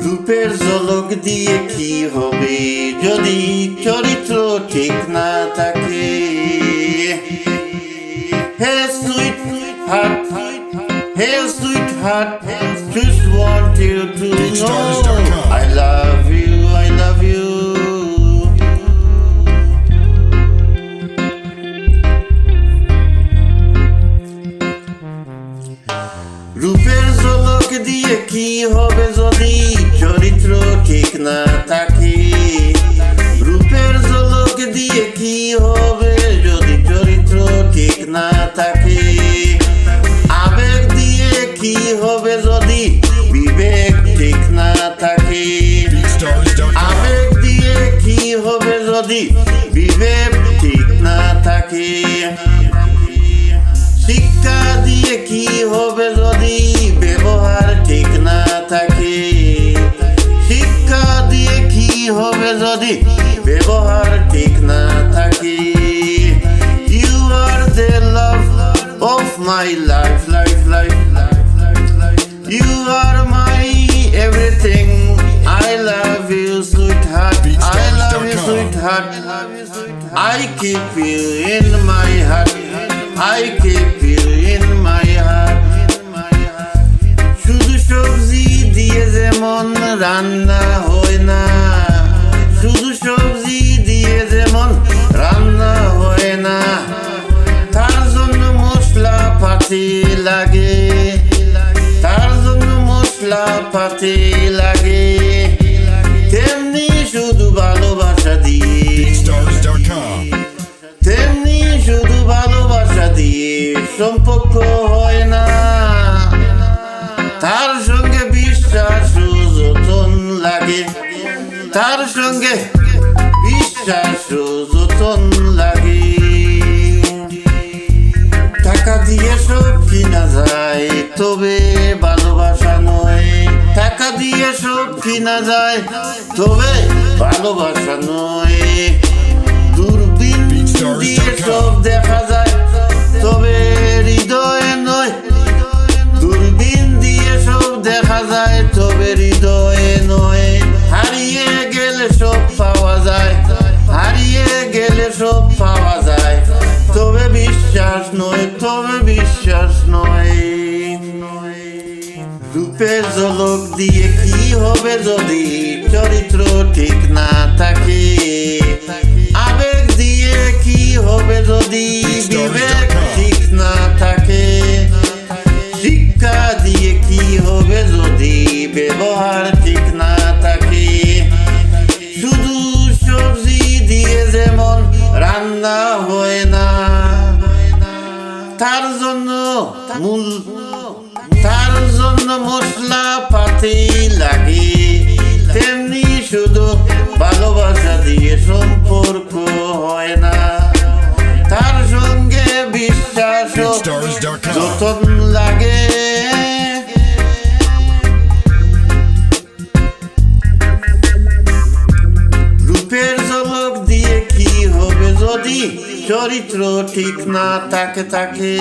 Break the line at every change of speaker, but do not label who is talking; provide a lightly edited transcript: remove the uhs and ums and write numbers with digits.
রূপের ঝলক দিয়ে কি হবে যদি চরিত্র ঠিক না থাকে? Hey sweetheart, hey sweetheart, just want you to know I love you, I love you. রূপের ঝলক দিয়ে কি হবে যদি চরিত্র ঠিক না থাকে? রূপের ঝলক দিয়ে কি হবে যদি চরিত্র ঠিক না থাকে? আবেগ দিয়ে কি হবে যদি বিবেক ঠিক না থাকে? আবেগ দিয়ে কি হবে যদি বিবেক ঠিক না থাকে? শিক্ষা দিয়ে কি হবে যদি ব্যবহার ঠিক না থাকে? শিক্ষা দিয়ে কি হবে যদি ব্যবহার ঠিক না থাকে? You are the love of my life, life, life, life, life, life. You are my everything. I love you, sweetheart. I love you, sweetheart. I keep you in my heart. I keep you in my heart. শুধু সবজি দিয়ে যেমন রান্না হয় না, শুধু সবজি দিয়ে যেমন রান্না হয় না, তার জন্য মশলা পাতি লাগে, তার জন্য মশলা পাতি লাগে। তেমনি শুধু ভালোবাসা দিয়ে, তেমনি শুধু ভালোবাসা দিয়ে সম্পর্ক হয় না, তার সঙ্গে বিশ্বাস ও যতন লাগে, তার সঙ্গে বিশ্বাস ও যতন লাগে। টাকা দিয়ে সব কিনা যায় তবে ভালোবাসা নয়, টাকা দিয়ে সব কিনা যায় তবে ভালোবাসা নয়। দূরবীন দিয়ে সব দেখা যায় তবে হৃদয় নয়, দূরবীন দিয়ে সব দেখা যায় তবে হৃদয় নয়। হারিয়ে গেলে সব পাওয়া যায়, হারিয়ে গেলে সব পাওয়া যায় তবে বিশ্বাস নয়, তবে বিশ্বাস নয়। রূপের ঝলক দিয়ে কি হবে যদি চরিত্র ঠিক না থাকে? আবেগ দিয়ে কি হবে যদি বিবেক ঠিক না থাকে? শিক্ষা দিয়ে কি হবে যদি ব্যবহার ঠিক না থাকে? শুধু সবজি দিয়ে যেমন রান্না হয় না, তার জন্য তার জন্য মশলা পাতি লাগে, তেমনি শুধু ভালোবাসা দিয়ে সম্পর্ক হয় না, তার সঙ্গে বিশ্বাস যতন লাগে। রূপের ঝলক দিয়ে কি হবে যদি চরিত্র ঠিক না থাকে?